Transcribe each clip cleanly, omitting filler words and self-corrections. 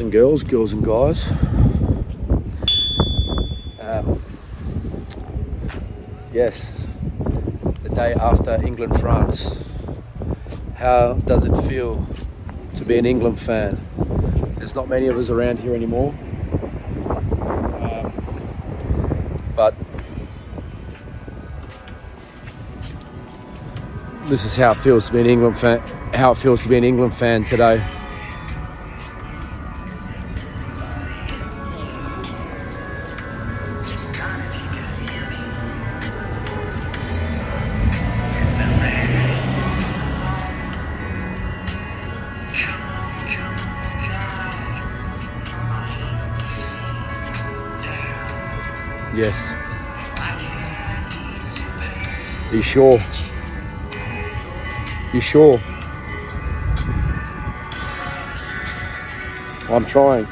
and girls and guys. Yes, the day after England-France. How does it feel to be an England fan? There's not many of us around here anymore. But this is how it feels to be an England fan. How it feels to be an England fan today. Yes. Are you sure? You sure? I'm trying.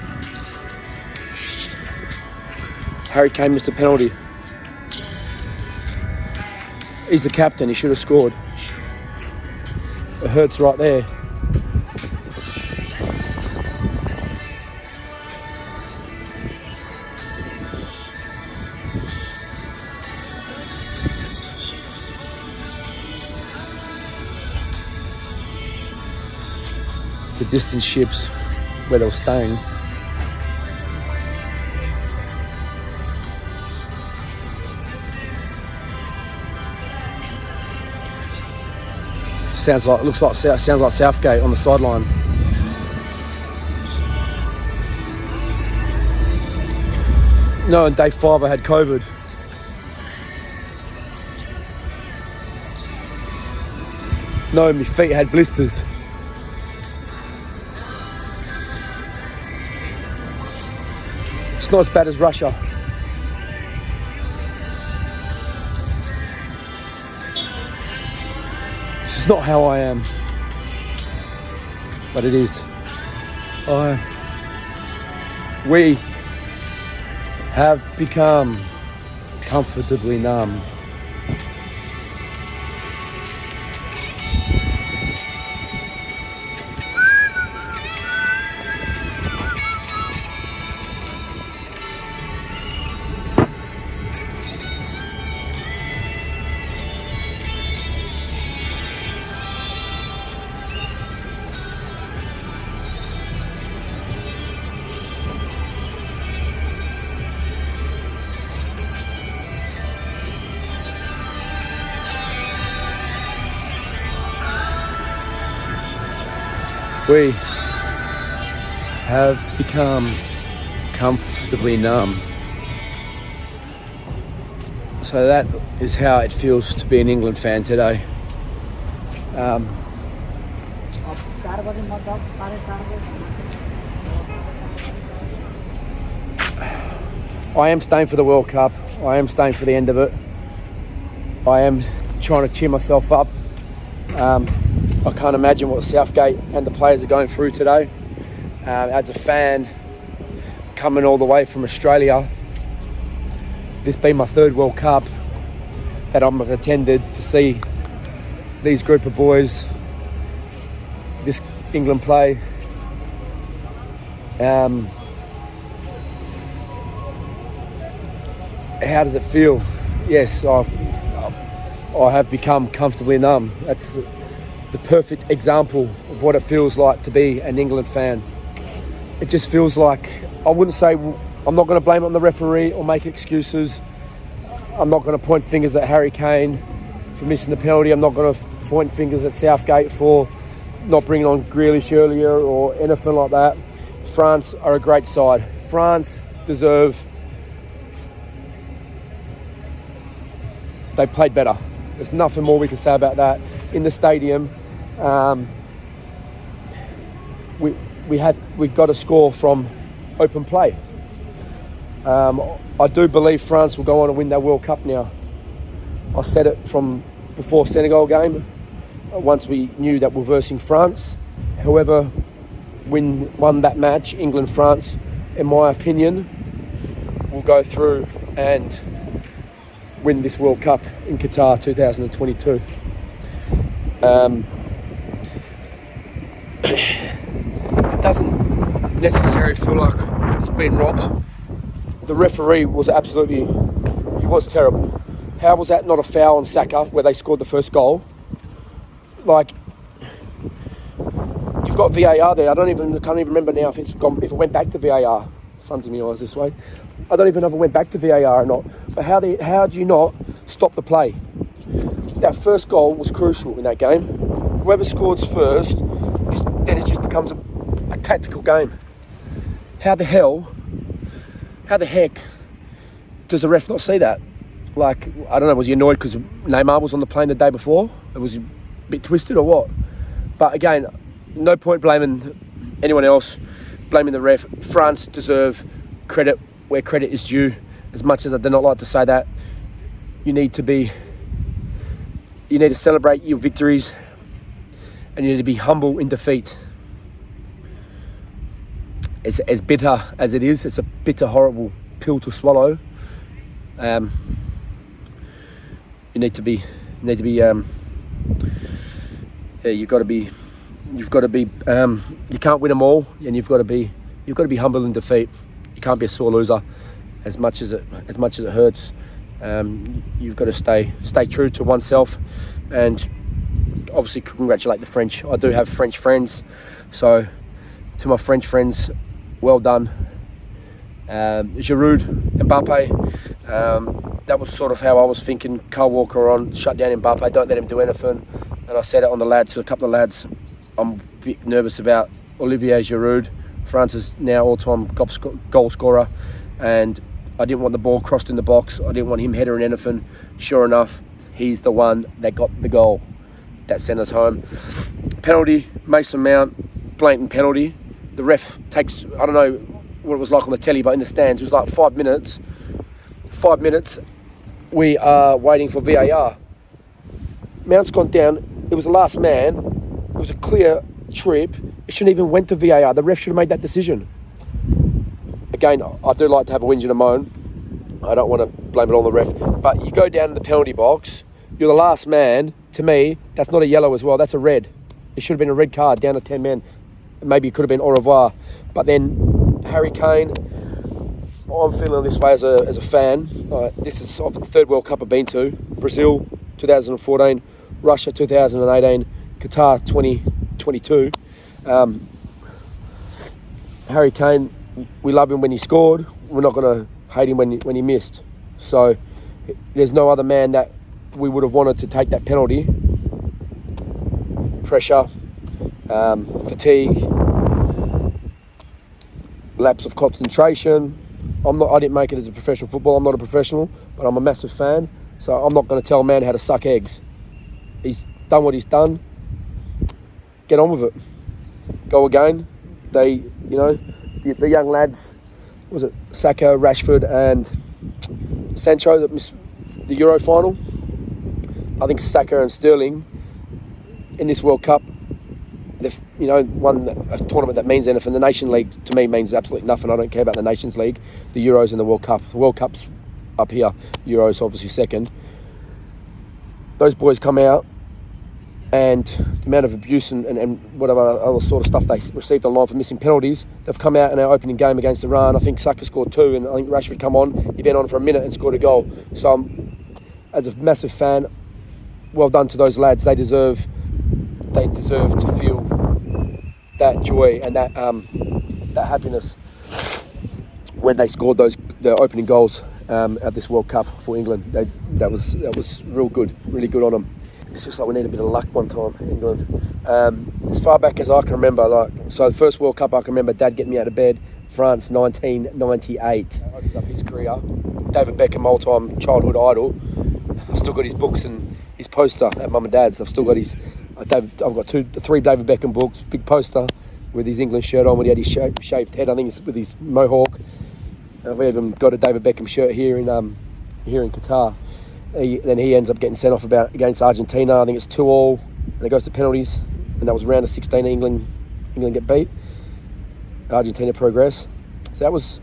Harry Kane missed a penalty. He's the captain, he should have scored. It hurts right there. The distant ships where they were staying. Sounds like Southgate on the sideline. No, on day 5 I had COVID. No, my feet had blisters. It's not as bad as Russia. This is not how I am. But it is. We have become comfortably numb. We have become comfortably numb. So that is how it feels to be an England fan today. I am staying for the World Cup. I am staying for the end of it. I am trying to cheer myself up. I can't imagine what Southgate and the players are going through today. As a fan, coming all the way from Australia, this being my 3rd World Cup that I've attended to see these group of boys, this England play. How does it feel? Yes, I have become comfortably numb. That's the perfect example of what it feels like to be an England fan. It just feels like, I wouldn't say, I'm not going to blame it on the referee or make excuses. I'm not going to point fingers at Harry Kane for missing the penalty. I'm not going to point fingers at Southgate for not bringing on Grealish earlier or anything like that. France are a great side. France deserve... They played better. There's nothing more we can say about that. In the stadium, we got a score from open play. I do believe France will go on and win their World Cup now. I said it from before Senegal game, once we knew that we're versing France. However, won that match, England-France, in my opinion, will go through and win this World Cup in Qatar 2022. It necessary. Feel like it's been robbed. The referee was he was terrible. How was that not a foul on Saka where they scored the first goal? Like, you've got VAR there. Can't even remember now if it went back to VAR. Sun's in my eyes this way. I don't even know if it went back to VAR or not. But how do you not stop the play? That first goal was crucial in that game. Whoever scores first, then it just becomes a tactical game. How the heck does the ref not see that? Like, I don't know, was he annoyed because Neymar was on the plane the day before? It was a bit twisted or what? But again, no point blaming anyone else, blaming the ref. France deserve credit where credit is due. As much as I do not like to say that, you need to celebrate your victories, and you need to be humble in defeat. As bitter as it is, it's a bitter, horrible pill to swallow. You can't win them all, and you've got to be humble in defeat. You can't be a sore loser, as much as it hurts. You've got to stay true to oneself, and obviously congratulate the French. I do have French friends, so to my French friends, well done. Giroud, Mbappe, that was sort of how I was thinking. Kyle Walker on, shut down Mbappe, don't let him do anything. And I said it on the lads, to a couple of lads, I'm a bit nervous about Olivier Giroud, France's now all-time goal scorer, and I didn't want the ball crossed in the box. I didn't want him headering anything. Sure enough, he's the one that got the goal that sent us home. Penalty, Mason Mount, blatant penalty. The ref takes, I don't know what it was like on the telly, but in the stands, it was like 5 minutes. 5 minutes, we are waiting for VAR. Mount's gone down. It was the last man. It was a clear trip. It shouldn't even went to VAR. The ref should have made that decision. Again, I do like to have a whinge and a moan. I don't want to blame it on the ref. But you go down in the penalty box, you're the last man. To me, that's not a yellow as well. That's a red. It should have been a red card down to 10 men. Maybe it could have been au revoir. But then Harry Kane, I'm feeling this way as a fan. This is the third World Cup I've been to. Brazil, 2014. Russia, 2018. Qatar, 2022. Harry Kane, we love him when he scored. We're not going to hate him when he missed. So there's no other man that we would have wanted to take that penalty. Pressure, fatigue, lapse of concentration. I didn't make it as a professional footballer. I'm not a professional, but I'm a massive fan. So I'm not going to tell a man how to suck eggs. He's done what he's done. Get on with it. Go again. The young lads, was it Saka, Rashford and Sancho that missed the Euro final? I think Saka and Sterling in this World Cup, they've won a tournament that means anything. The Nation League to me means absolutely nothing. I don't care about the Nations League, the Euros and the World Cup. The World Cup's up here, Euros obviously second. Those boys come out, and the amount of abuse and whatever other sort of stuff they received online for missing penalties, they've come out in our opening game against Iran. I think Saka scored 2, and I think Rashford come on. He been on for a minute and scored a goal. So as a massive fan, well done to those lads. They deserve to feel that joy and that happiness when they scored the opening goals at this World Cup for England. That was real good, really good on them. It's just like we need a bit of luck one time, England. As far back as I can remember, so the first World Cup I can remember, Dad getting me out of bed, France, 1998. Opens up his career. David Beckham, all-time childhood idol. I've still got his books and his poster at Mum and Dad's. I've still got I've got 3 David Beckham books, big poster with his England shirt on when he had his shaved head. I think it's with his mohawk. I've even got a David Beckham shirt here in Qatar. Then he ends up getting sent off against Argentina. I think it's 2-2, and it goes to penalties. And that was round of 16. England get beat. Argentina progress. So that was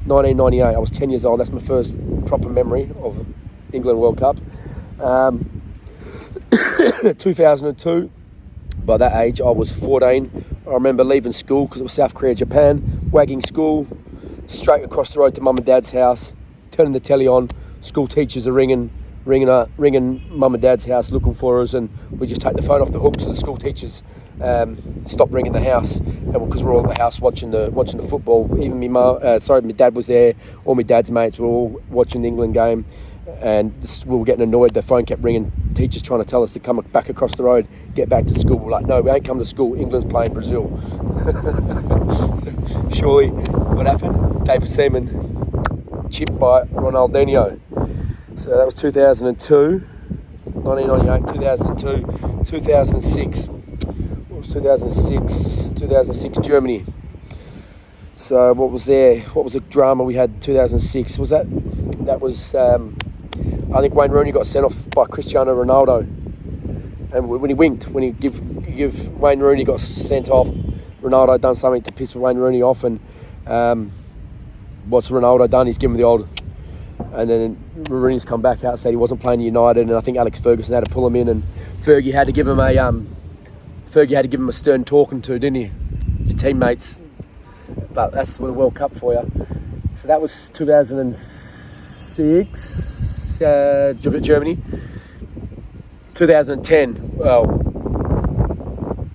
1998. I was 10 years old. That's my first proper memory of England World Cup. 2002. By that age, I was 14. I remember leaving school because it was South Korea, Japan. wagging school, straight across the road to mum and dad's house, turning the telly on. School teachers are ringing mum and dad's house looking for us, and we just take the phone off the hook so the school teachers stop ringing the house, and because we're all at the house watching the football. Even my dad was there. All my dad's mates were all watching the England game, and we were getting annoyed. The phone kept ringing. Teachers trying to tell us to come back across the road, get back to school. We're like, no, we ain't come to school. England's playing Brazil. Surely, what happened? David Seaman chipped by Ronaldinho. So that was 2002, 1998, 2002, 2006. What was 2006? 2006 Germany. So what was there? What was the drama we had in 2006? Was that was I think Wayne Rooney got sent off by Cristiano Ronaldo, and when he give Wayne Rooney got sent off, Ronaldo done something to piss Wayne Rooney off, and what's Ronaldo done? He's given him the old, and then Rooney's come back out, said he wasn't playing United, and I think Alex Ferguson had to pull him in, and Fergie had to give him a stern talking to, didn't he? Your teammates. But that's the World Cup for you. So that was 2006. Germany. 2010. Well,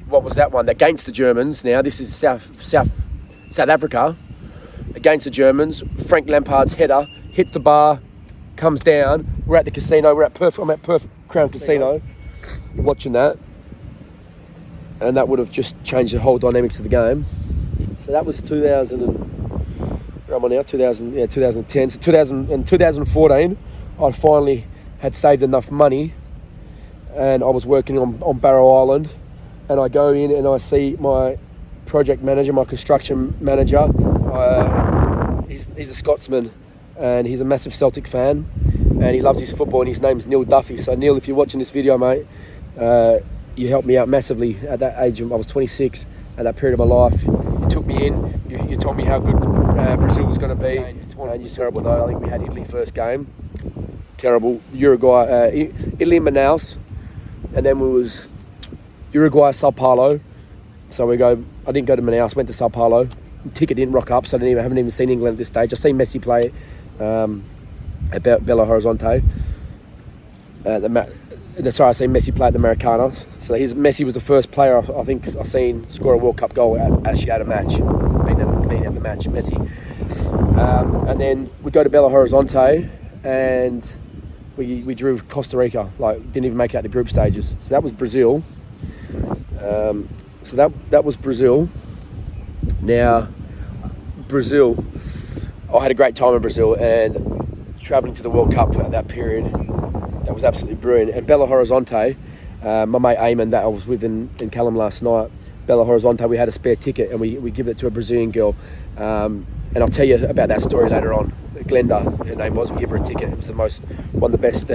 what was that one? Against the Germans. Now this is South Africa against the Germans. Frank Lampard's header hits the bar, comes down. We're at the casino. I'm at Perth Crown Casino. You're watching that, and that would have just changed the whole dynamics of the game. So that was 2010. So 2014. I finally had saved enough money, and I was working on Barrow Island, and I go in and I see my project manager, my construction manager. He's a Scotsman, and he's a massive Celtic fan, and he loves his football, and his name's Neil Duffy. So Neil, if you're watching this video, mate, you helped me out massively at that age. I was 26 at that period of my life. You took me in, you told me how good Brazil was going to be, and you're terrible though. I think we had Italy first game. Terrible. Uruguay, Italy and Manaus, and then we was Uruguay, Sao Paulo. So I didn't go to Manaus, went to Sao Paulo. Ticket didn't rock up, so I haven't even seen England at this stage. I've seen Messi play at Belo Horizonte. I seen Messi play at the Maracana. So Messi was the first player I think I've seen score a World Cup goal actually at a match. Being at the match, Messi. And then we go to Belo Horizonte, and we drew Costa Rica. Didn't even make it out the group stages. So that was Brazil. So that was Brazil. Now, Brazil, I had a great time in Brazil, and travelling to the World Cup at that period, that was absolutely brilliant. And Belo Horizonte, my mate Eamon that I was with in Callum last night, Belo Horizonte, we had a spare ticket, and we give it to a Brazilian girl. And I'll tell you about that story later on. Glenda, her name was, we give her a ticket. It was one of the best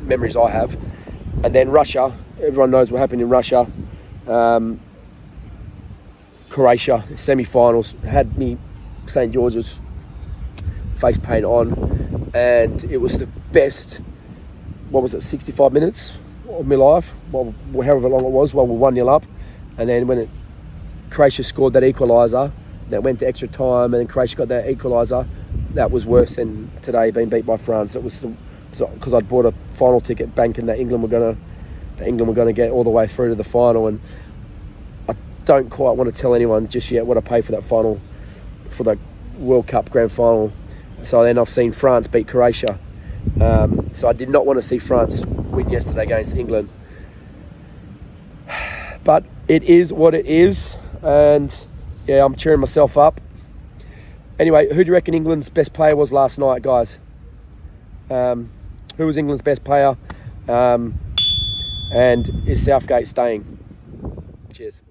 memories I have. And then Russia, everyone knows what happened in Russia. Croatia, semi-finals, had me St. George's face paint on, and it was the best, 65 minutes of my life, however long it was, we're 1-0 up, and then when Croatia scored that equaliser, that went to extra time, and then Croatia got that equaliser, that was worse than today being beat by France. It was because I'd bought a final ticket banking that England were going to get all the way through to the final, and I don't quite want to tell anyone just yet what I paid for that final, for the World Cup grand final. So then I've seen France beat Croatia. So I did not want to see France win yesterday against England. But it is what it is, and yeah, I'm cheering myself up. Anyway, who do you reckon England's best player was last night, guys? Who was England's best player? And is Southgate staying? Cheers.